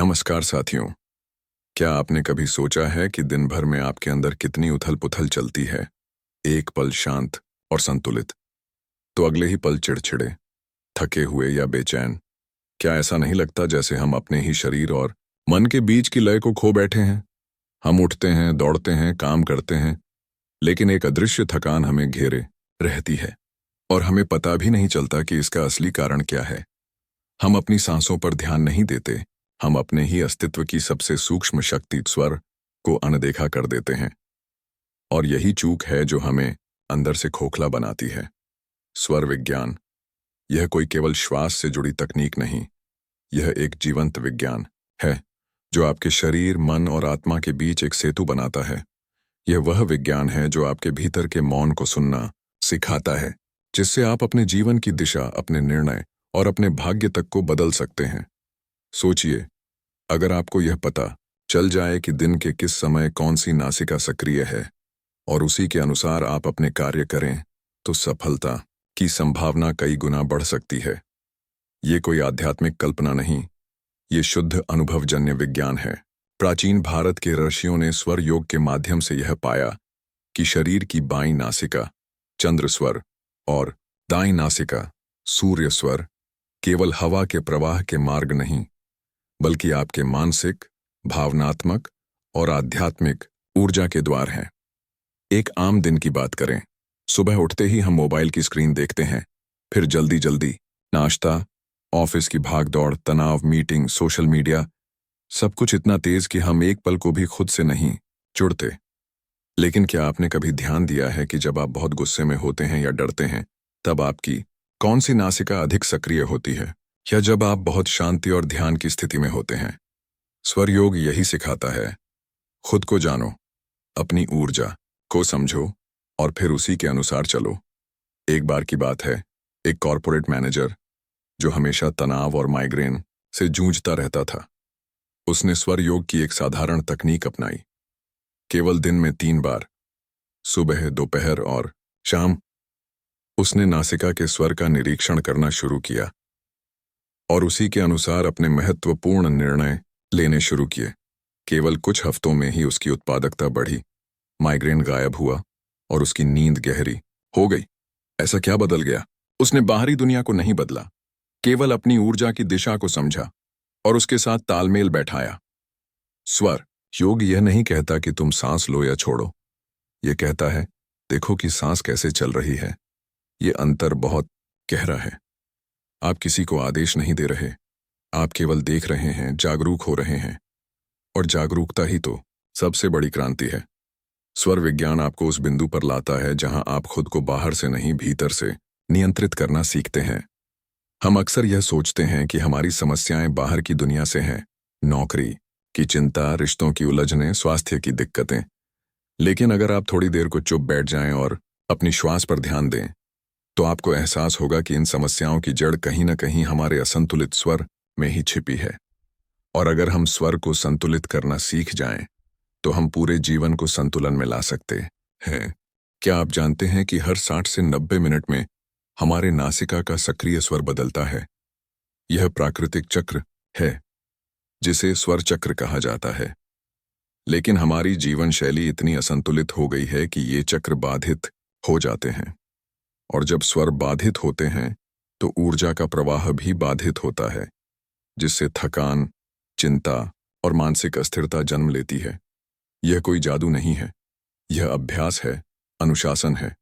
नमस्कार साथियों। क्या आपने कभी सोचा है कि दिन भर में आपके अंदर कितनी उथल-पुथल चलती है? एक पल शांत और संतुलित, तो अगले ही पल चिड़चिड़े, थके हुए या बेचैन। क्या ऐसा नहीं लगता जैसे हम अपने ही शरीर और मन के बीच की लय को खो बैठे हैं? हम उठते हैं, दौड़ते हैं, काम करते हैं, लेकिन एक अदृश्य थकान हमें घेरे रहती है और हमें पता भी नहीं चलता कि इसका असली कारण क्या है। हम अपनी सांसों पर ध्यान नहीं देते, हम अपने ही अस्तित्व की सबसे सूक्ष्म शक्ति स्वर को अनदेखा कर देते हैं। और यही चूक है जो हमें अंदर से खोखला बनाती है। स्वर विज्ञान, यह कोई केवल श्वास से जुड़ी तकनीक नहीं, यह एक जीवंत विज्ञान है जो आपके शरीर, मन और आत्मा के बीच एक सेतु बनाता है। यह वह विज्ञान है जो आपके भीतर के मौन को सुनना सिखाता है, जिससे आप अपने जीवन की दिशा, अपने निर्णय और अपने भाग्य तक को बदल सकते हैं। सोचिए, अगर आपको यह पता चल जाए कि दिन के किस समय कौन सी नासिका सक्रिय है और उसी के अनुसार आप अपने कार्य करें, तो सफलता की संभावना कई गुना बढ़ सकती है। ये कोई आध्यात्मिक कल्पना नहीं, ये शुद्ध अनुभवजन्य विज्ञान है। प्राचीन भारत के ऋषियों ने स्वर योग के माध्यम से यह पाया कि शरीर की बाईं नासिका चंद्र स्वर और दाईं नासिका सूर्य स्वर केवल हवा के प्रवाह के मार्ग नहीं, बल्कि आपके मानसिक, भावनात्मक और आध्यात्मिक ऊर्जा के द्वार हैं। एक आम दिन की बात करें, सुबह उठते ही हम मोबाइल की स्क्रीन देखते हैं, फिर जल्दी जल्दी नाश्ता, ऑफिस की भागदौड़, तनाव, मीटिंग, सोशल मीडिया, सब कुछ इतना तेज कि हम एक पल को भी खुद से नहीं जुड़ते। लेकिन क्या आपने कभी ध्यान दिया है कि जब आप बहुत गुस्से में होते हैं या डरते हैं, तब आपकी कौन सी नासिका अधिक सक्रिय होती है, या जब आप बहुत शांति और ध्यान की स्थिति में होते हैं? स्वर योग यही सिखाता है, खुद को जानो, अपनी ऊर्जा को समझो और फिर उसी के अनुसार चलो। एक बार की बात है, एक कॉर्पोरेट मैनेजर जो हमेशा तनाव और माइग्रेन से जूझता रहता था, उसने स्वर योग की एक साधारण तकनीक अपनाई। केवल दिन में 3 बार, सुबह, दोपहर और शाम, उसने नासिका के स्वर का निरीक्षण करना शुरू किया और उसी के अनुसार अपने महत्वपूर्ण निर्णय लेने शुरू किए। केवल कुछ हफ्तों में ही उसकी उत्पादकता बढ़ी, माइग्रेन गायब हुआ और उसकी नींद गहरी हो गई। ऐसा क्या बदल गया? उसने बाहरी दुनिया को नहीं बदला, केवल अपनी ऊर्जा की दिशा को समझा और उसके साथ तालमेल बैठाया। स्वर योग यह नहीं कहता कि तुम सांस लो या छोड़ो, यह कहता है, देखो कि सांस कैसे चल रही है। ये अंतर बहुत गहरा है। आप किसी को आदेश नहीं दे रहे, आप केवल देख रहे हैं, जागरूक हो रहे हैं, और जागरूकता ही तो सबसे बड़ी क्रांति है। स्वर विज्ञान आपको उस बिंदु पर लाता है जहां आप खुद को बाहर से नहीं, भीतर से नियंत्रित करना सीखते हैं। हम अक्सर यह सोचते हैं कि हमारी समस्याएं बाहर की दुनिया से हैं, नौकरी की चिंता, रिश्तों की उलझनें, स्वास्थ्य की दिक्कतें। लेकिन अगर आप थोड़ी देर को चुप बैठ जाएं और अपनी श्वास पर ध्यान दें, तो आपको एहसास होगा कि इन समस्याओं की जड़ कहीं न कहीं हमारे असंतुलित स्वर में ही छिपी है। और अगर हम स्वर को संतुलित करना सीख जाएं, तो हम पूरे जीवन को संतुलन में ला सकते हैं। क्या आप जानते हैं कि हर 60 से 90 मिनट में हमारे नासिका का सक्रिय स्वर बदलता है? यह प्राकृतिक चक्र है जिसे स्वर चक्र कहा जाता है। लेकिन हमारी जीवन शैली इतनी असंतुलित हो गई है कि ये चक्र बाधित हो जाते हैं, और जब स्वर बाधित होते हैं तो ऊर्जा का प्रवाह भी बाधित होता है, जिससे थकान, चिंता और मानसिक अस्थिरता जन्म लेती है। यह कोई जादू नहीं है, यह अभ्यास है, अनुशासन है।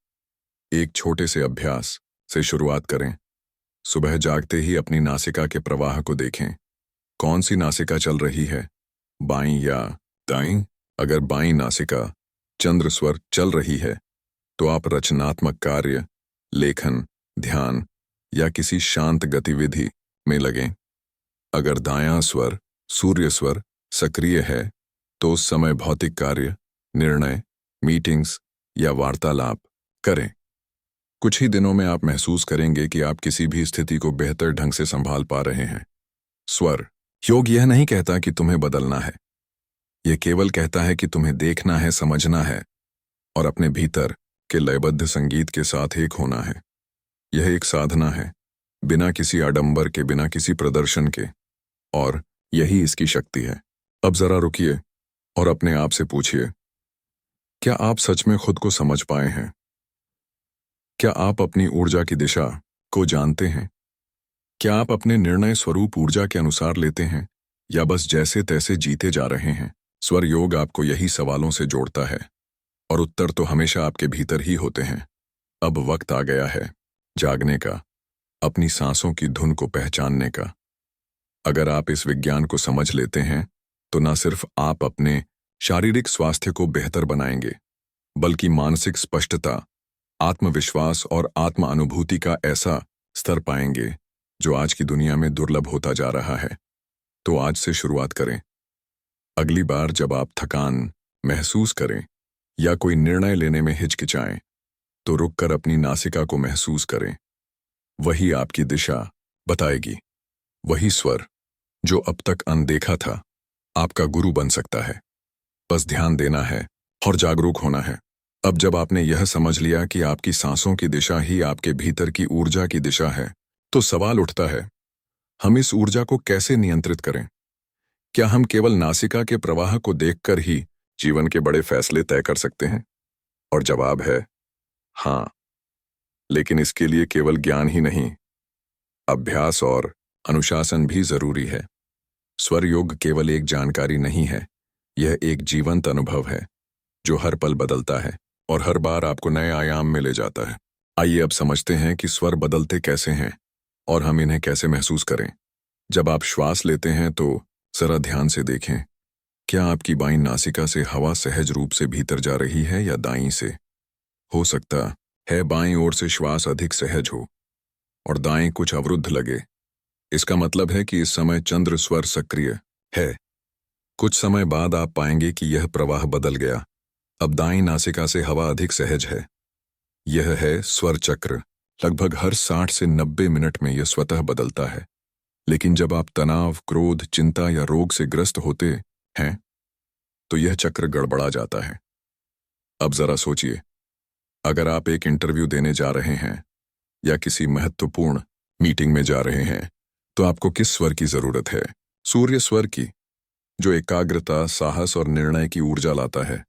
एक छोटे से अभ्यास से शुरुआत करें। सुबह जागते ही अपनी नासिका के प्रवाह को देखें। कौन सी नासिका चल रही है, बाईं या दाईं? अगर बाईं नासिका चंद्र स्वर चल रही है, तो आप रचनात्मक कार्य, लेखन, ध्यान या किसी शांत गतिविधि में लगें। अगर दायां स्वर सूर्य स्वर सक्रिय है, तो उस समय भौतिक कार्य, निर्णय, मीटिंग्स या वार्तालाप करें। कुछ ही दिनों में आप महसूस करेंगे कि आप किसी भी स्थिति को बेहतर ढंग से संभाल पा रहे हैं। स्वर योग यह नहीं कहता कि तुम्हें बदलना है, यह केवल कहता है कि तुम्हें देखना है, समझना है और अपने भीतर के लयबद्ध संगीत के साथ एक होना है। यह एक साधना है, बिना किसी आडंबर के, बिना किसी प्रदर्शन के, और यही इसकी शक्ति है। अब जरा रुकिए और अपने आप से पूछिए, क्या आप सच में खुद को समझ पाए हैं? क्या आप अपनी ऊर्जा की दिशा को जानते हैं? क्या आप अपने निर्णय स्वरूप ऊर्जा के अनुसार लेते हैं या बस जैसे तैसे जीते जा रहे हैं? स्वर योग आपको यही सवालों से जोड़ता है और उत्तर तो हमेशा आपके भीतर ही होते हैं। अब वक्त आ गया है जागने का, अपनी सांसों की धुन को पहचानने का। अगर आप इस विज्ञान को समझ लेते हैं तो न सिर्फ आप अपने शारीरिक स्वास्थ्य को बेहतर बनाएंगे, बल्कि मानसिक स्पष्टता, आत्मविश्वास और आत्म अनुभूति का ऐसा स्तर पाएंगे जो आज की दुनिया में दुर्लभ होता जा रहा है। तो आज से शुरुआत करें। अगली बार जब आप थकान महसूस करें या कोई निर्णय लेने में हिचकिचाएं, तो रुककर अपनी नासिका को महसूस करें। वही आपकी दिशा बताएगी। वही स्वर जो अब तक अनदेखा था, आपका गुरु बन सकता है। बस ध्यान देना है और जागरूक होना है। अब जब आपने यह समझ लिया कि आपकी सांसों की दिशा ही आपके भीतर की ऊर्जा की दिशा है, तो सवाल उठता है, हम इस ऊर्जा को कैसे नियंत्रित करें? क्या हम केवल नासिका के प्रवाह को देखकर ही जीवन के बड़े फैसले तय कर सकते हैं? और जवाब है हाँ, लेकिन इसके लिए केवल ज्ञान ही नहीं, अभ्यास और अनुशासन भी जरूरी है। स्वर योग केवल एक जानकारी नहीं है, यह एक जीवंत अनुभव है जो हर पल बदलता है और हर बार आपको नए आयाम में ले जाता है। आइए अब समझते हैं कि स्वर बदलते कैसे हैं और हम इन्हें कैसे महसूस करें। जब आप श्वास लेते हैं तो जरा ध्यान से देखें, क्या आपकी बाईं नासिका से हवा सहज रूप से भीतर जा रही है या दाईं से? हो सकता है बाईं ओर से श्वास अधिक सहज हो और दाएं कुछ अवरुद्ध लगे। इसका मतलब है कि इस समय चंद्र स्वर सक्रिय है। कुछ समय बाद आप पाएंगे कि यह प्रवाह बदल गया। अब दाईं नासिका से हवा अधिक सहज है। यह है स्वर चक्र। लगभग हर 60 से 90 मिनट में यह स्वतः बदलता है। लेकिन जब आप तनाव, क्रोध, चिंता या रोग से ग्रस्त होते हैं तो यह चक्र गड़बड़ा जाता है। अब जरा सोचिए, अगर आप एक इंटरव्यू देने जा रहे हैं या किसी महत्वपूर्ण मीटिंग में जा रहे हैं, तो आपको किस स्वर की जरूरत है? सूर्य स्वर की, जो एकाग्रता, साहस और निर्णय की ऊर्जा लाता है।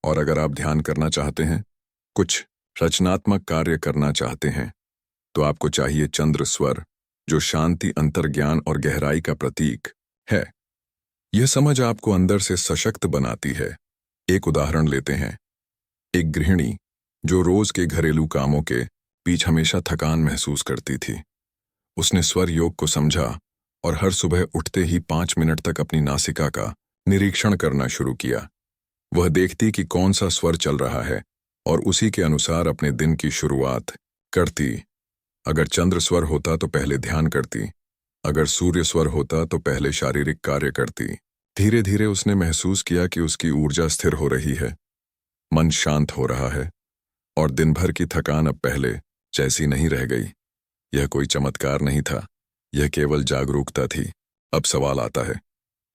और अगर आप ध्यान करना चाहते हैं, कुछ रचनात्मक कार्य करना चाहते हैं, तो आपको चाहिए चंद्र स्वर, जो शांति, अंतर्ज्ञान और गहराई का प्रतीक है। यह समझ आपको अंदर से सशक्त बनाती है। एक उदाहरण लेते हैं। एक गृहिणी जो रोज के घरेलू कामों के बीच हमेशा थकान महसूस करती थी, उसने स्वर योग को समझा और हर सुबह उठते ही 5 मिनट तक अपनी नासिका का निरीक्षण करना शुरू किया। वह देखती कि कौन सा स्वर चल रहा है और उसी के अनुसार अपने दिन की शुरुआत करती। अगर चंद्र स्वर होता तो पहले ध्यान करती, अगर सूर्य स्वर होता तो पहले शारीरिक कार्य करती। धीरे धीरे उसने महसूस किया कि उसकी ऊर्जा स्थिर हो रही है, मन शांत हो रहा है और दिन भर की थकान अब पहले जैसी नहीं रह गई। यह कोई चमत्कार नहीं था, यह केवल जागरूकता थी। अब सवाल आता है,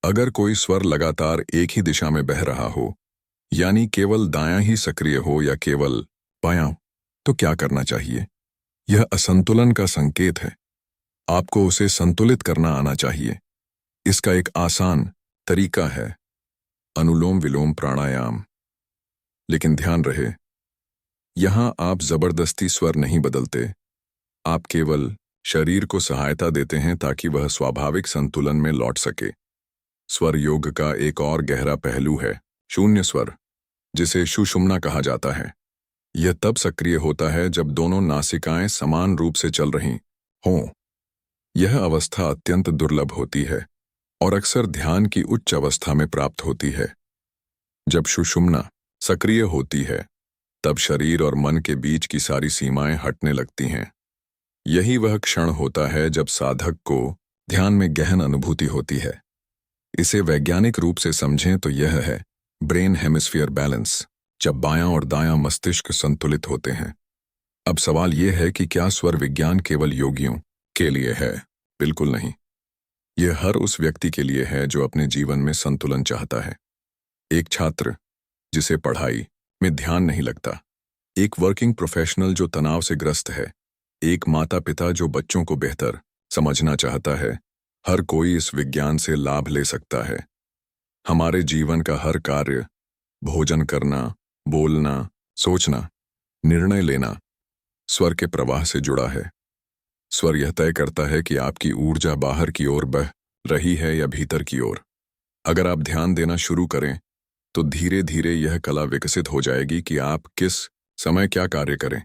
अगर कोई स्वर लगातार एक ही दिशा में बह रहा हो, यानी केवल दायां ही सक्रिय हो या केवल बायां, तो क्या करना चाहिए? यह असंतुलन का संकेत है। आपको उसे संतुलित करना आना चाहिए। इसका एक आसान तरीका है अनुलोम विलोम प्राणायाम। लेकिन ध्यान रहे, यहां आप जबरदस्ती स्वर नहीं बदलते, आप केवल शरीर को सहायता देते हैं ताकि वह स्वाभाविक संतुलन में लौट सके। स्वर योग का एक और गहरा पहलू है शून्य स्वर, जिसे सुषुम्ना कहा जाता है। यह तब सक्रिय होता है जब दोनों नासिकाएं समान रूप से चल रही हों। यह अवस्था अत्यंत दुर्लभ होती है और अक्सर ध्यान की उच्च अवस्था में प्राप्त होती है। जब सुषुम्ना सक्रिय होती है, तब शरीर और मन के बीच की सारी सीमाएं हटने लगती हैं। यही वह क्षण होता है जब साधक को ध्यान में गहन अनुभूति होती है। इसे वैज्ञानिक रूप से समझें तो यह है ब्रेन हेमिस्फीयर बैलेंस, जब बायां और दायां मस्तिष्क संतुलित होते हैं। अब सवाल यह है कि क्या स्वर विज्ञान केवल योगियों के लिए है? बिल्कुल नहीं। यह हर उस व्यक्ति के लिए है जो अपने जीवन में संतुलन चाहता है। एक छात्र जिसे पढ़ाई में ध्यान नहीं लगता, एक वर्किंग प्रोफेशनल जो तनाव से ग्रस्त है, एक माता पिता जो बच्चों को बेहतर समझना चाहता है, हर कोई इस विज्ञान से लाभ ले सकता है। हमारे जीवन का हर कार्य, भोजन करना, बोलना, सोचना, निर्णय लेना, स्वर के प्रवाह से जुड़ा है। स्वर यह तय करता है कि आपकी ऊर्जा बाहर की ओर बह रही है या भीतर की ओर। अगर आप ध्यान देना शुरू करें तो धीरे धीरे यह कला विकसित हो जाएगी कि आप किस समय क्या कार्य करें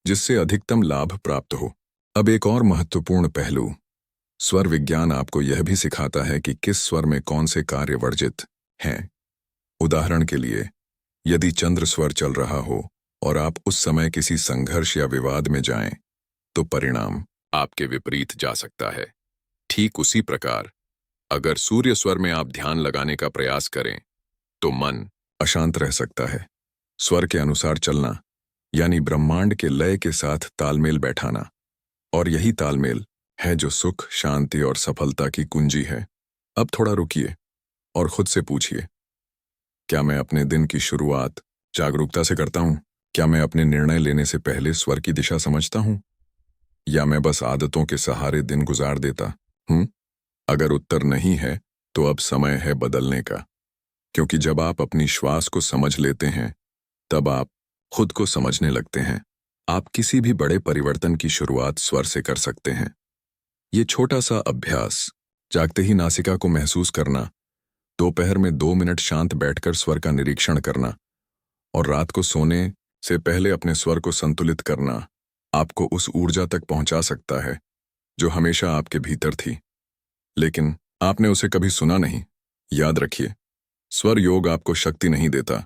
जिससे अधिकतम लाभ प्राप्त हो। अब एक और महत्वपूर्ण पहलू, स्वर विज्ञान आपको यह भी सिखाता है कि किस स्वर में कौन से कार्य वर्जित हैं। उदाहरण के लिए, यदि चंद्र स्वर चल रहा हो और आप उस समय किसी संघर्ष या विवाद में जाएं, तो परिणाम आपके विपरीत जा सकता है। ठीक उसी प्रकार अगर सूर्य स्वर में आप ध्यान लगाने का प्रयास करें तो मन अशांत रह सकता है। स्वर के अनुसार चलना यानी ब्रह्मांड के लय के साथ तालमेल बैठाना, और यही तालमेल है जो सुख, शांति और सफलता की कुंजी है। अब थोड़ा रुकिए और खुद से पूछिए, क्या मैं अपने दिन की शुरुआत जागरूकता से करता हूं? क्या मैं अपने निर्णय लेने से पहले स्वर की दिशा समझता हूं? या मैं बस आदतों के सहारे दिन गुजार देता हूं? अगर उत्तर नहीं है तो अब समय है बदलने का, क्योंकि जब आप अपनी श्वास को समझ लेते हैं तब आप खुद को समझने लगते हैं। आप किसी भी बड़े परिवर्तन की शुरुआत स्वर से कर सकते हैं। ये छोटा सा अभ्यास, जागते ही नासिका को महसूस करना, दोपहर में 2 मिनट शांत बैठकर स्वर का निरीक्षण करना और रात को सोने से पहले अपने स्वर को संतुलित करना, आपको उस ऊर्जा तक पहुंचा सकता है जो हमेशा आपके भीतर थी, लेकिन आपने उसे कभी सुना नहीं। याद रखिए, स्वर योग आपको शक्ति नहीं देता,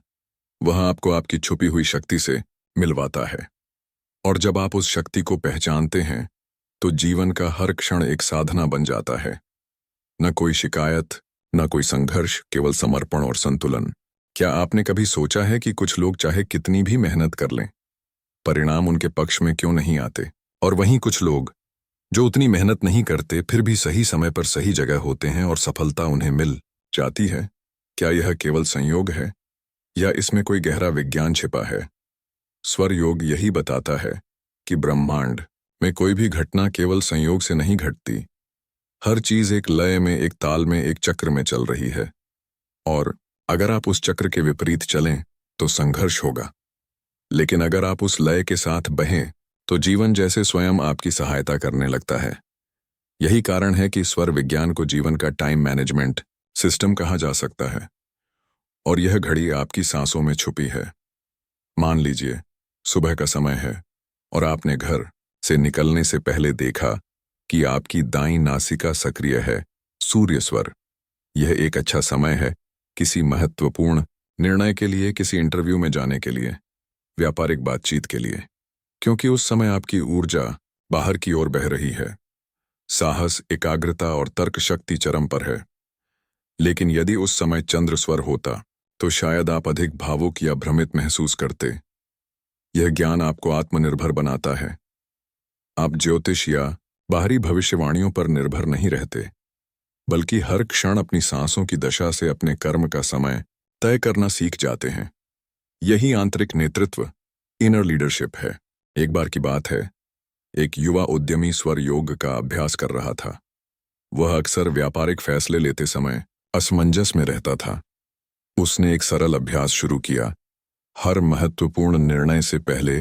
वह आपको आपकी छुपी हुई शक्ति से मिलवाता है। और जब आप उस शक्ति को पहचानते हैं तो जीवन का हर क्षण एक साधना बन जाता है। न कोई शिकायत, न कोई संघर्ष, केवल समर्पण और संतुलन। क्या आपने कभी सोचा है कि कुछ लोग चाहे कितनी भी मेहनत कर लें, परिणाम उनके पक्ष में क्यों नहीं आते? और वहीं कुछ लोग जो उतनी मेहनत नहीं करते फिर भी सही समय पर सही जगह होते हैं और सफलता उन्हें मिल जाती है। क्या यह केवल संयोग है या इसमें कोई गहरा विज्ञान छिपा है? स्वर योग यही बताता है कि ब्रह्मांड में कोई भी घटना केवल संयोग से नहीं घटती। हर चीज एक लय में, एक ताल में, एक चक्र में चल रही है, और अगर आप उस चक्र के विपरीत चलें तो संघर्ष होगा, लेकिन अगर आप उस लय के साथ बहें तो जीवन जैसे स्वयं आपकी सहायता करने लगता है। यही कारण है कि स्वर विज्ञान को जीवन का टाइम मैनेजमेंट सिस्टम कहा जा सकता है, और यह घड़ी आपकी सांसों में छुपी है। मान लीजिए सुबह का समय है और आपने घर से निकलने से पहले देखा कि आपकी दाईं नासिका सक्रिय है। सूर्य स्वर, यह एक अच्छा समय है किसी महत्वपूर्ण निर्णय के लिए, किसी इंटरव्यू में जाने के लिए, व्यापारिक बातचीत के लिए, क्योंकि उस समय आपकी ऊर्जा बाहर की ओर बह रही है। साहस, एकाग्रता और तर्क शक्ति चरम पर है। लेकिन यदि उस समय चंद्र स्वर होता तो शायद आप अधिक भावुक या भ्रमित महसूस करते। यह ज्ञान आपको आत्मनिर्भर बनाता है। आप ज्योतिष या बाहरी भविष्यवाणियों पर निर्भर नहीं रहते, बल्कि हर क्षण अपनी सांसों की दशा से अपने कर्म का समय तय करना सीख जाते हैं। यही आंतरिक नेतृत्व, इनर लीडरशिप है। एक बार की बात है, एक युवा उद्यमी स्वर योग का अभ्यास कर रहा था। वह अक्सर व्यापारिक फैसले लेते समय असमंजस में रहता था। उसने एक सरल अभ्यास शुरू किया। हर महत्वपूर्ण निर्णय से पहले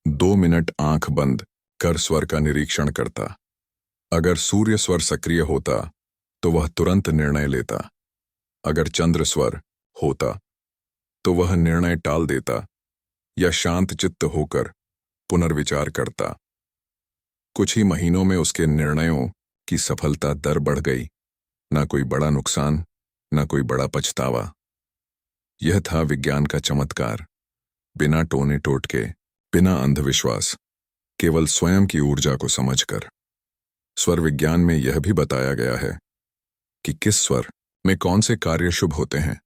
2 मिनट आंख बंद कर स्वर का निरीक्षण करता। अगर सूर्य स्वर सक्रिय होता तो वह तुरंत निर्णय लेता। अगर चंद्र स्वर होता तो वह निर्णय टाल देता या शांत चित्त होकर पुनर्विचार करता। कुछ ही महीनों में उसके निर्णयों की सफलता दर बढ़ गई। ना कोई बड़ा नुकसान, ना कोई बड़ा पछतावा। यह था विज्ञान का चमत्कार। बिना टोने टोटके, बिना अंधविश्वास, केवल स्वयं की ऊर्जा को समझकर। स्वर विज्ञान में यह भी बताया गया है कि किस स्वर में कौन से कार्य शुभ होते हैं।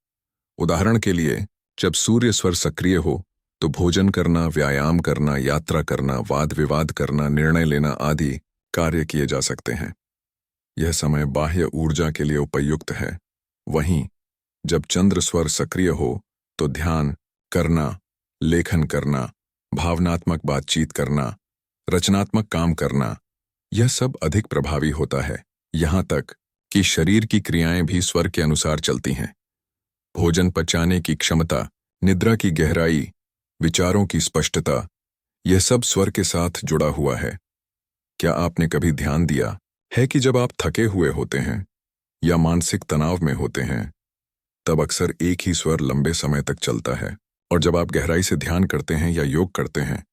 उदाहरण के लिए, जब सूर्य स्वर सक्रिय हो तो भोजन करना, व्यायाम करना, यात्रा करना, वाद विवाद करना, निर्णय लेना आदि कार्य किए जा सकते हैं। यह समय बाह्य ऊर्जा के लिए उपयुक्त है। वहीं जब चंद्र स्वर सक्रिय हो तो ध्यान करना, लेखन करना, भावनात्मक बातचीत करना, रचनात्मक काम करना, यह सब अधिक प्रभावी होता है। यहाँ तक कि शरीर की क्रियाएं भी स्वर के अनुसार चलती हैं। भोजन पचाने की क्षमता, निद्रा की गहराई, विचारों की स्पष्टता, यह सब स्वर के साथ जुड़ा हुआ है। क्या आपने कभी ध्यान दिया है कि जब आप थके हुए होते हैं या मानसिक तनाव में होते हैं, तब अक्सर एक ही स्वर लंबे समय तक चलता है, और जब आप गहराई से ध्यान करते हैं या योग करते हैं,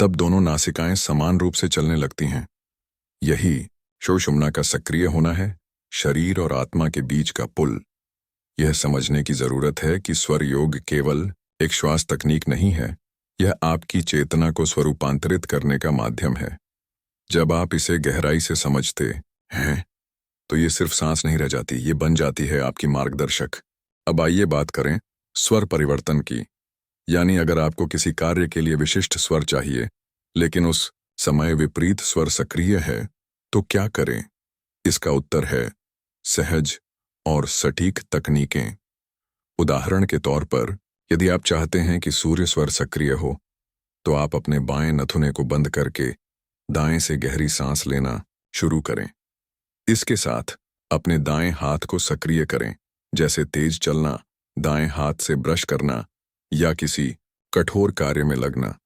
तब दोनों नासिकाएं समान रूप से चलने लगती हैं। यही सुषुम्ना का सक्रिय होना है, शरीर और आत्मा के बीच का पुल। यह समझने की जरूरत है कि स्वर योग केवल एक श्वास तकनीक नहीं है, यह आपकी चेतना को स्वरूपांतरित करने का माध्यम है। जब आप इसे गहराई से समझते हैं, तो ये सिर्फ सांस नहीं रह जाती, ये बन जाती है आपकी मार्गदर्शक। अब आइए बात करें स्वर परिवर्तन की। यानी अगर आपको किसी कार्य के लिए विशिष्ट स्वर चाहिए, लेकिन उस समय विपरीत स्वर सक्रिय है, तो क्या करें? इसका उत्तर है सहज और सटीक तकनीकें। उदाहरण के तौर पर, यदि आप चाहते हैं कि सूर्य स्वर सक्रिय हो, तो आप अपने बाएं नथुने को बंद करके दाएं से गहरी सांस लेना शुरू करें। इसके साथ अपने दाएं हाथ को सक्रिय करें, जैसे तेज चलना, दाएं हाथ से ब्रश करना या किसी कठोर कार्य में लगना।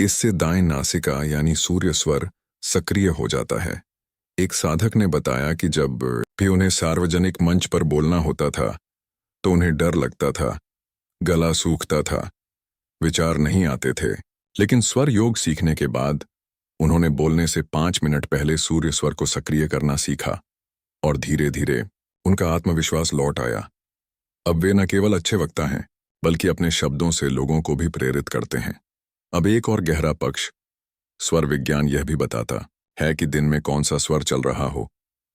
इससे दाएं नासिका यानी सूर्य स्वर सक्रिय हो जाता है। एक साधक ने बताया कि जब भी उन्हें सार्वजनिक मंच पर बोलना होता था, तो उन्हें डर लगता था, गला सूखता था, विचार नहीं आते थे। लेकिन स्वर योग सीखने के बाद उन्होंने बोलने से 5 मिनट पहले सूर्य स्वर को सक्रिय करना सीखा, और धीरे धीरे उनका आत्मविश्वास लौट आया। अब वे न केवल अच्छे वक्ता हैं, बल्कि अपने शब्दों से लोगों को भी प्रेरित करते हैं। अब एक और गहरा पक्ष, स्वर विज्ञान यह भी बताता है कि दिन में कौन सा स्वर चल रहा हो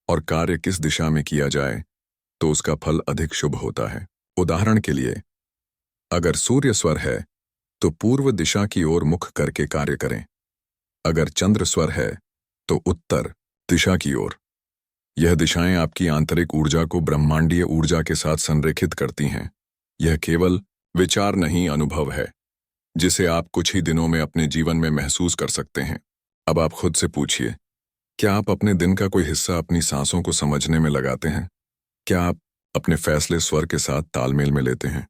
और कार्य किस दिशा में किया जाए, तो उसका फल अधिक शुभ होता है। उदाहरण के लिए, अगर सूर्य स्वर है, तो पूर्व दिशा की ओर मुख करके कार्य करें। अगर चंद्र स्वर है, तो उत्तर दिशा की ओर। यह दिशाएं आपकी आंतरिक ऊर्जा को ब्रह्मांडीय ऊर्जा के साथ संरेखित करती हैं। यह केवल विचार नहीं, अनुभव है, जिसे आप कुछ ही दिनों में अपने जीवन में महसूस कर सकते हैं। अब आप खुद से पूछिए, क्या आप अपने दिन का कोई हिस्सा अपनी सांसों को समझने में लगाते हैं? क्या आप अपने फैसले स्वर के साथ तालमेल में लेते हैं,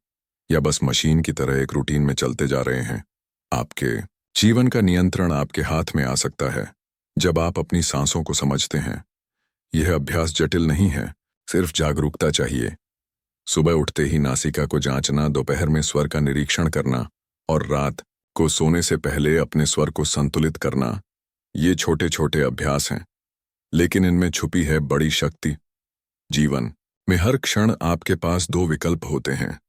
या बस मशीन की तरह एक रूटीन में चलते जा रहे हैं? आपके जीवन का नियंत्रण आपके हाथ में आ सकता है जब आप अपनी सांसों को समझते हैं। यह अभ्यास जटिल नहीं है, सिर्फ जागरूकता चाहिए। सुबह उठते ही नासिका को जांचना, दोपहर में स्वर का निरीक्षण करना, और रात को सोने से पहले अपने स्वर को संतुलित करना। ये छोटे छोटे अभ्यास हैं, लेकिन इनमें छुपी है बड़ी शक्ति। जीवन में हर क्षण आपके पास 2 विकल्प होते हैं।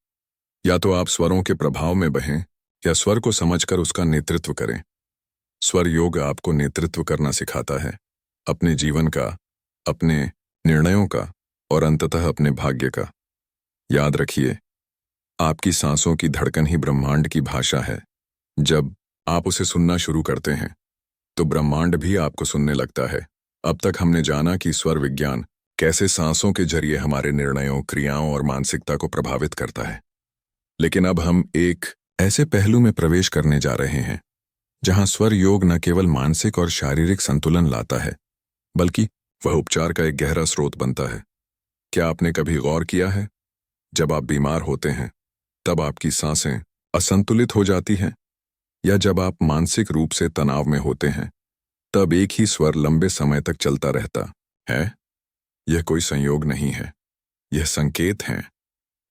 या तो आप स्वरों के प्रभाव में बहें, या स्वर को समझकर उसका नेतृत्व करें। स्वर योग आपको नेतृत्व करना सिखाता है, अपने जीवन का, अपने निर्णयों का, और अंततः अपने भाग्य का। याद रखिए, आपकी सांसों की धड़कन ही ब्रह्मांड की भाषा है। जब आप उसे सुनना शुरू करते हैं, तो ब्रह्मांड भी आपको सुनने लगता है। अब तक हमने जाना कि स्वर विज्ञान कैसे सांसों के जरिए हमारे निर्णयों, क्रियाओं और मानसिकता को प्रभावित करता है। लेकिन अब हम एक ऐसे पहलू में प्रवेश करने जा रहे हैं, जहां स्वर योग न केवल मानसिक और शारीरिक संतुलन लाता है, बल्कि वह उपचार का एक गहरा स्रोत बनता है। क्या आपने कभी गौर किया है, जब आप बीमार होते हैं, तब आपकी सांसें असंतुलित हो जाती हैं, या जब आप मानसिक रूप से तनाव में होते हैं, तब एक ही स्वर लंबे समय तक चलता रहता है? यह कोई संयोग नहीं है, यह संकेत हैं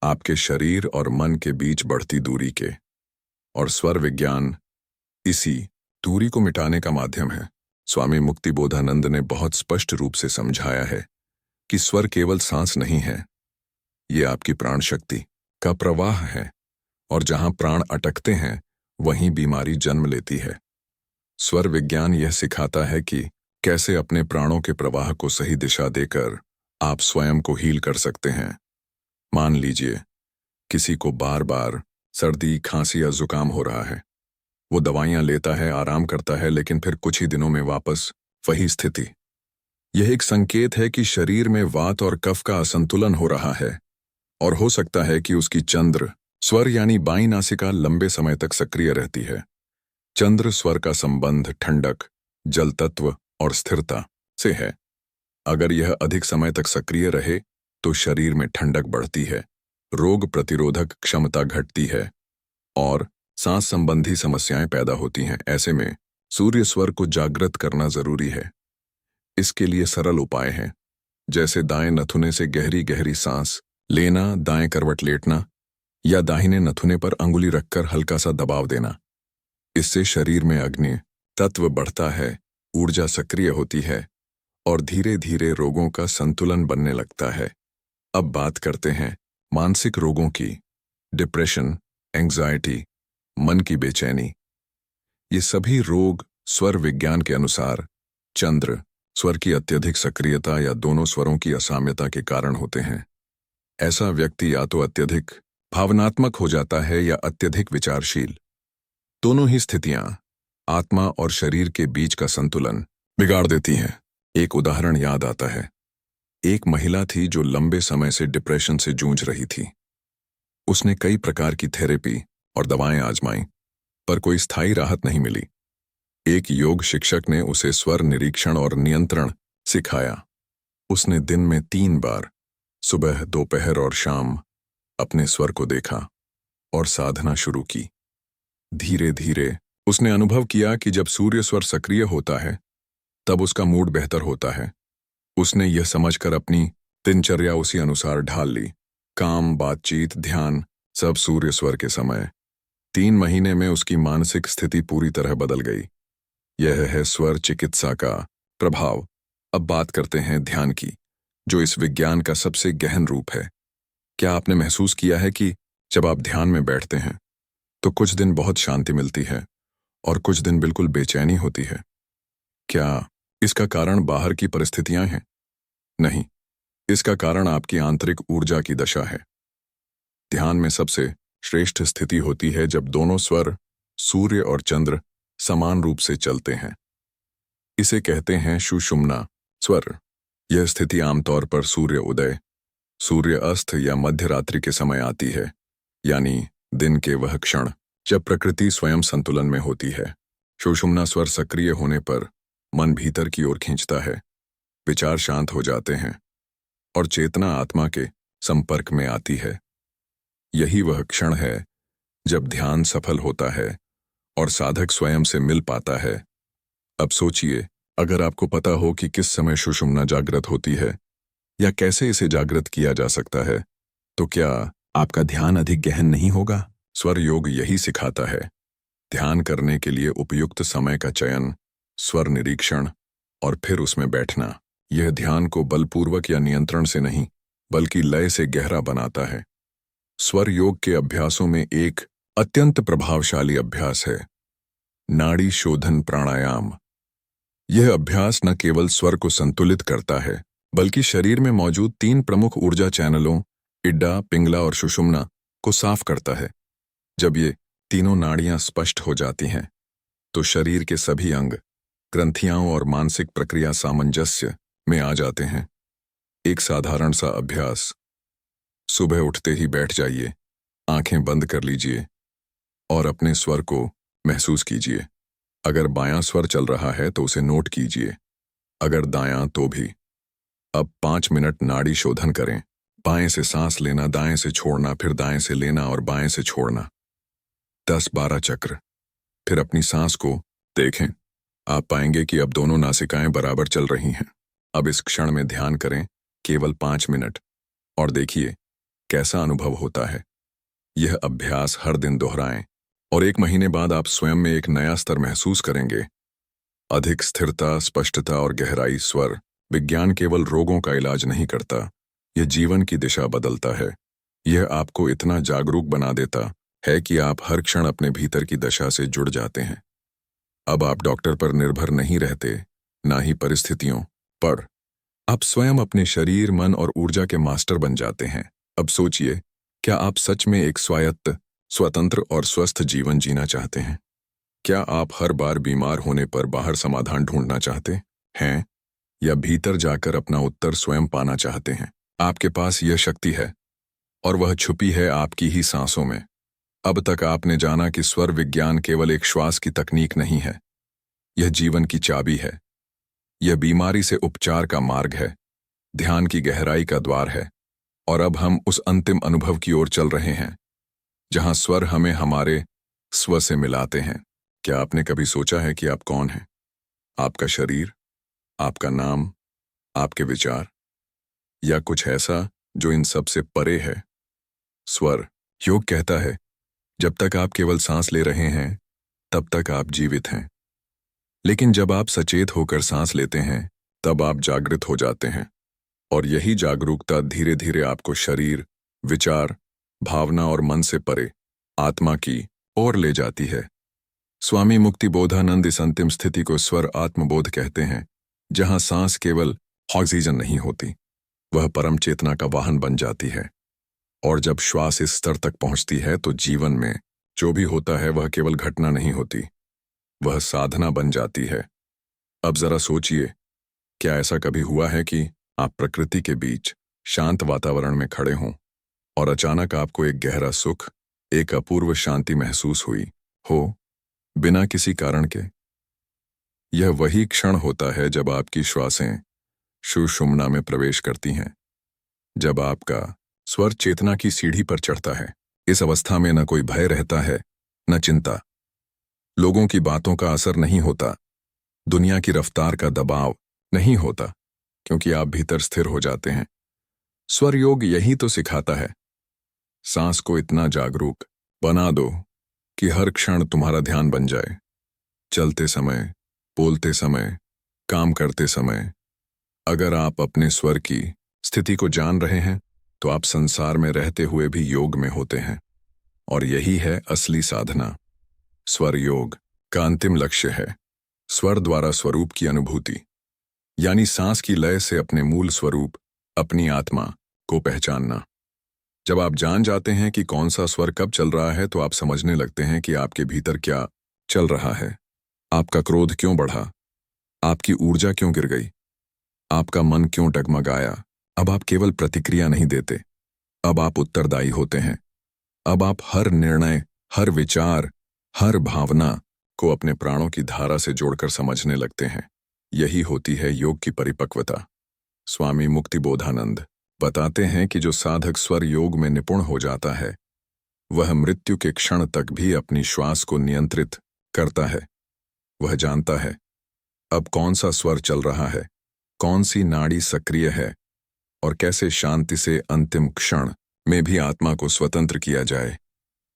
आपके शरीर और मन के बीच बढ़ती दूरी के। और स्वर विज्ञान इसी दूरी को मिटाने का माध्यम है। स्वामी मुक्तिबोधानंद ने बहुत स्पष्ट रूप से समझाया है कि स्वर केवल सांस नहीं है, ये आपकी प्राण शक्ति का प्रवाह है, और जहां प्राण अटकते हैं, वहीं बीमारी जन्म लेती है। स्वर विज्ञान यह सिखाता है कि कैसे अपने प्राणों के प्रवाह को सही दिशा देकर आप स्वयं को हील कर सकते हैं। मान लीजिए किसी को बार बार सर्दी, खांसी या जुकाम हो रहा है। वो दवाइयां लेता है, आराम करता है, लेकिन फिर कुछ ही दिनों में वापस वही स्थिति। यह एक संकेत है कि शरीर में वात और कफ का असंतुलन हो रहा है, और हो सकता है कि उसकी चंद्र स्वर यानी बाईं नासिका लंबे समय तक सक्रिय रहती है। चंद्र स्वर का संबंध ठंडक, जल तत्व और स्थिरता से है। अगर यह अधिक समय तक सक्रिय रहे तो शरीर में ठंडक बढ़ती है, रोग प्रतिरोधक क्षमता घटती है और सांस संबंधी समस्याएं पैदा होती हैं। ऐसे में सूर्य स्वर को जागृत करना जरूरी है। इसके लिए सरल उपाय हैं, जैसे दाएं नथुने से गहरी गहरी सांस लेना, दाएं करवट लेटना या दाहिने नथुने पर अंगुली रखकर हल्का सा दबाव देना। इससे शरीर में अग्नि तत्व बढ़ता है, ऊर्जा सक्रिय होती है और धीरे धीरे रोगों का संतुलन बनने लगता है। अब बात करते हैं मानसिक रोगों की। डिप्रेशन, एंग्जाइटी, मन की बेचैनी, ये सभी रोग स्वर विज्ञान के अनुसार चंद्र स्वर की अत्यधिक सक्रियता या दोनों स्वरों की असाम्यता के कारण होते हैं। ऐसा व्यक्ति या तो अत्यधिक भावनात्मक हो जाता है या अत्यधिक विचारशील। दोनों ही स्थितियां आत्मा और शरीर के बीच का संतुलन बिगाड़ देती हैं। एक उदाहरण याद आता है। एक महिला थी जो लंबे समय से डिप्रेशन से जूझ रही थी। उसने कई प्रकार की थेरेपी और दवाएं आजमाई, पर कोई स्थायी राहत नहीं मिली। एक योग शिक्षक ने उसे स्वर निरीक्षण और नियंत्रण सिखाया। उसने दिन में 3 बार, सुबह, दोपहर और शाम, अपने स्वर को देखा और साधना शुरू की। धीरे धीरे उसने अनुभव किया कि जब सूर्य स्वर सक्रिय होता है तब उसका मूड बेहतर होता है। उसने यह समझकर अपनी दिनचर्या उसी अनुसार ढाल ली। काम, बातचीत, ध्यान, सब सूर्य स्वर के समय। 3 महीने में उसकी मानसिक स्थिति पूरी तरह बदल गई। यह है स्वर चिकित्सा का प्रभाव। अब बात करते हैं ध्यान की, जो इस विज्ञान का सबसे गहन रूप है। क्या आपने महसूस किया है कि जब आप ध्यान में बैठते हैं तो कुछ दिन बहुत शांति मिलती है और कुछ दिन बिल्कुल बेचैनी होती है? क्या इसका कारण बाहर की परिस्थितियां हैं? नहीं, इसका कारण आपकी आंतरिक ऊर्जा की दशा है। ध्यान में सबसे श्रेष्ठ स्थिति होती है जब दोनों स्वर, सूर्य और चंद्र, समान रूप से चलते हैं। इसे कहते हैं सुषुम्ना स्वर। यह स्थिति आमतौर पर सूर्य उदय, सूर्य अस्त या मध्य रात्रि के समय आती है, यानी दिन के वह क्षण जब प्रकृति स्वयं संतुलन में होती है। सुषुम्ना स्वर सक्रिय होने पर मन भीतर की ओर खींचता है, विचार शांत हो जाते हैं और चेतना आत्मा के संपर्क में आती है। यही वह क्षण है जब ध्यान सफल होता है और साधक स्वयं से मिल पाता है। अब सोचिए, अगर आपको पता हो कि किस समय सुषुम्ना जागृत होती है या कैसे इसे जागृत किया जा सकता है, तो क्या आपका ध्यान अधिक गहन नहीं होगा? स्वर योग यही सिखाता है। ध्यान करने के लिए उपयुक्त समय का चयन, स्वर निरीक्षण और फिर उसमें बैठना। यह ध्यान को बलपूर्वक या नियंत्रण से नहीं, बल्कि लय से गहरा बनाता है। स्वर योग के अभ्यासों में एक अत्यंत प्रभावशाली अभ्यास है नाड़ी शोधन प्राणायाम। यह अभ्यास न केवल स्वर को संतुलित करता है, बल्कि शरीर में मौजूद 3 प्रमुख ऊर्जा चैनलों, इड्डा, पिंगला और सुषुम्ना, को साफ करता है। जब ये तीनों नाड़ियां स्पष्ट हो जाती हैं, तो शरीर के सभी अंग, ग्रंथियां और मानसिक प्रक्रिया सामंजस्य में आ जाते हैं। एक साधारण सा अभ्यास। सुबह उठते ही बैठ जाइए, आंखें बंद कर लीजिए और अपने स्वर को महसूस कीजिए। अगर बायां स्वर चल रहा है तो उसे नोट कीजिए, अगर दायां तो भी। अब 5 मिनट नाड़ी शोधन करें। बाएं से सांस लेना, दाएं से छोड़ना, फिर दाएं से लेना और बाएं से छोड़ना। 10-12 चक्र। फिर अपनी सांस को देखें। आप पाएंगे कि अब दोनों नासिकाएं बराबर चल रही हैं। अब इस क्षण में ध्यान करें, केवल 5 मिनट, और देखिए कैसा अनुभव होता है। यह अभ्यास हर दिन दोहराएं और 1 महीने बाद आप स्वयं में एक नया स्तर महसूस करेंगे। अधिक स्थिरता, स्पष्टता और गहराई। स्वर विज्ञान केवल रोगों का इलाज नहीं करता, यह जीवन की दिशा बदलता है। यह आपको इतना जागरूक बना देता है कि आप हर क्षण अपने भीतर की दशा से जुड़ जाते हैं। अब आप डॉक्टर पर निर्भर नहीं रहते, ना ही परिस्थितियों पर। आप स्वयं अपने शरीर, मन और ऊर्जा के मास्टर बन जाते हैं। अब सोचिए, क्या आप सच में एक स्वायत्त, स्वतंत्र और स्वस्थ जीवन जीना चाहते हैं? क्या आप हर बार बीमार होने पर बाहर समाधान ढूंढना चाहते हैं, या भीतर जाकर अपना उत्तर स्वयं पाना चाहते हैं? आपके पास यह शक्ति है और वह छुपी है आपकी ही सांसों में। अब तक आपने जाना कि स्वर विज्ञान केवल एक श्वास की तकनीक नहीं है, यह जीवन की चाबी है। यह बीमारी से उपचार का मार्ग है, ध्यान की गहराई का द्वार है। और अब हम उस अंतिम अनुभव की ओर चल रहे हैं जहां स्वर हमें हमारे स्व से मिलाते हैं। क्या आपने कभी सोचा है कि आप कौन हैं? आपका शरीर, आपका नाम, आपके विचार, या कुछ ऐसा जो इन सब से परे है? स्वर। योग कहता है, जब तक आप केवल सांस ले रहे हैं तब तक आप जीवित हैं। लेकिन जब आप सचेत होकर सांस लेते हैं तब आप जागृत हो जाते हैं। और यही जागरूकता धीरे धीरे आपको शरीर, विचार, भावना और मन से परे आत्मा की ओर ले जाती है। स्वामी मुक्तिबोधानंद इस अंतिम स्थिति को स्वर आत्मबोध कहते हैं, जहां सांस केवल ऑक्सीजन नहीं होती, वह परम चेतना का वाहन बन जाती है। और जब श्वास इस स्तर तक पहुंचती है तो जीवन में जो भी होता है वह केवल घटना नहीं होती, वह साधना बन जाती है। अब जरा सोचिए, क्या ऐसा कभी हुआ है कि आप प्रकृति के बीच शांत वातावरण में खड़े हों और अचानक आपको एक गहरा सुख, एक अपूर्व शांति महसूस हुई हो, बिना किसी कारण के? यह वही क्षण होता है जब आपकी श्वासें सुषुम्ना में प्रवेश करती हैं, जब आपका स्वर चेतना की सीढ़ी पर चढ़ता है। इस अवस्था में न कोई भय रहता है, न चिंता। लोगों की बातों का असर नहीं होता, दुनिया की रफ्तार का दबाव नहीं होता, क्योंकि आप भीतर स्थिर हो जाते हैं। स्वर योग यही तो सिखाता है। सांस को इतना जागरूक बना दो कि हर क्षण तुम्हारा ध्यान बन जाए। चलते समय, बोलते समय, काम करते समय। अगर आप अपने स्वर की स्थिति को जान रहे हैं तो आप संसार में रहते हुए भी योग में होते हैं। और यही है असली साधना। स्वर योग का अंतिम लक्ष्य है स्वर द्वारा स्वरूप की अनुभूति, यानी सांस की लय से अपने मूल स्वरूप, अपनी आत्मा को पहचानना। जब आप जान जाते हैं कि कौन सा स्वर कब चल रहा है तो आप समझने लगते हैं कि आपके भीतर क्या चल रहा है। आपका क्रोध क्यों बढ़ा, आपकी ऊर्जा क्यों गिर गई, आपका मन क्यों डगमगाया। अब आप केवल प्रतिक्रिया नहीं देते, अब आप उत्तरदायी होते हैं। अब आप हर निर्णय, हर विचार, हर भावना को अपने प्राणों की धारा से जोड़कर समझने लगते हैं। यही होती है योग की परिपक्वता। स्वामी मुक्तिबोधानंद बताते हैं कि जो साधक स्वर योग में निपुण हो जाता है वह मृत्यु के क्षण तक भी अपनी श्वास को नियंत्रित करता है। वह जानता है अब कौन सा स्वर चल रहा है, कौन सी नाड़ी सक्रिय है और कैसे शांति से अंतिम क्षण में भी आत्मा को स्वतंत्र किया जाए।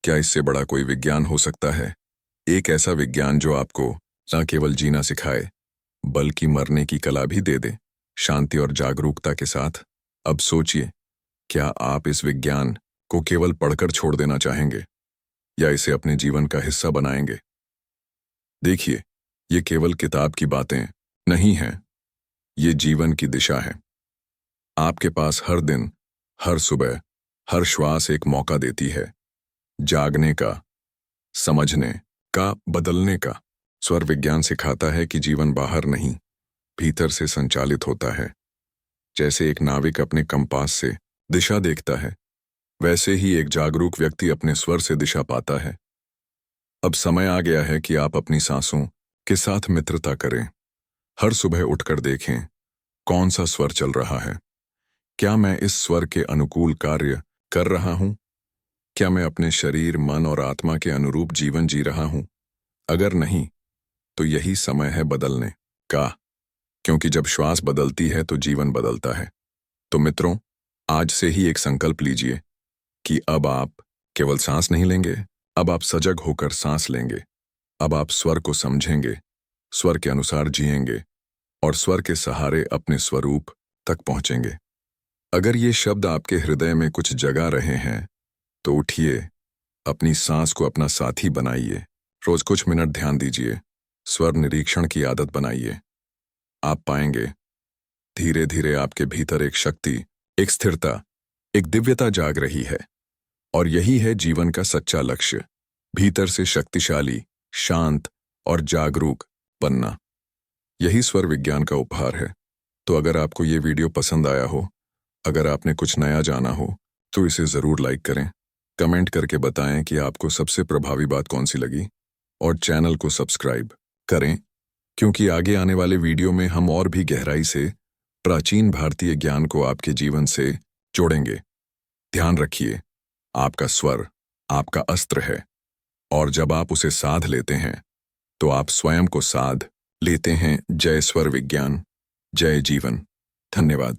क्या इससे बड़ा कोई विज्ञान हो सकता है? एक ऐसा विज्ञान जो आपको न केवल जीना सिखाए बल्कि मरने की कला भी दे दे, शांति और जागरूकता के साथ। अब सोचिए, क्या आप इस विज्ञान को केवल पढ़कर छोड़ देना चाहेंगे या इसे अपने जीवन का हिस्सा बनाएंगे? देखिए, ये केवल किताब की बातें नहीं हैं, ये जीवन की दिशा है। आपके पास हर दिन, हर सुबह, हर श्वास एक मौका देती है जागने का, समझने का, बदलने का। स्वर विज्ञान सिखाता है कि जीवन बाहर नहीं, भीतर से संचालित होता है। जैसे एक नाविक अपने कंपास से दिशा देखता है, वैसे ही एक जागरूक व्यक्ति अपने स्वर से दिशा पाता है। अब समय आ गया है कि आप अपनी सांसों के साथ मित्रता करें। हर सुबह उठकर देखें कौन सा स्वर चल रहा है। क्या मैं इस स्वर के अनुकूल कार्य कर रहा हूं? क्या मैं अपने शरीर, मन और आत्मा के अनुरूप जीवन जी रहा हूं? अगर नहीं, तो यही समय है बदलने का, क्योंकि जब श्वास बदलती है तो जीवन बदलता है। तो मित्रों, आज से ही एक संकल्प लीजिए कि अब आप केवल सांस नहीं लेंगे, अब आप सजग होकर सांस लेंगे। अब आप स्वर को समझेंगे, स्वर के अनुसार जिएंगे और स्वर के सहारे अपने स्वरूप तक पहुंचेंगे। अगर ये शब्द आपके हृदय में कुछ जगा रहे हैं तो उठिए, अपनी सांस को अपना साथी बनाइए। रोज कुछ मिनट ध्यान दीजिए, स्वर निरीक्षण की आदत बनाइए। आप पाएंगे धीरे धीरे आपके भीतर एक शक्ति, एक स्थिरता, एक दिव्यता जाग रही है। और यही है जीवन का सच्चा लक्ष्य, भीतर से शक्तिशाली, शांत और जागरूक बनना। यही स्वर विज्ञान का उपहार है। तो अगर आपको ये वीडियो पसंद आया हो, अगर आपने कुछ नया जाना हो, तो इसे ज़रूर लाइक करें। कमेंट करके बताएं कि आपको सबसे प्रभावी बात कौन सी लगी और चैनल को सब्सक्राइब करें क्योंकि आगे आने वाले वीडियो में हम और भी गहराई से प्राचीन भारतीय ज्ञान को आपके जीवन से जोड़ेंगे। ध्यान रखिए, आपका स्वर आपका अस्त्र है, और जब आप उसे साध लेते हैं तो आप स्वयं को साध लेते हैं। जय स्वर विज्ञान, जय जीवन। धन्यवाद।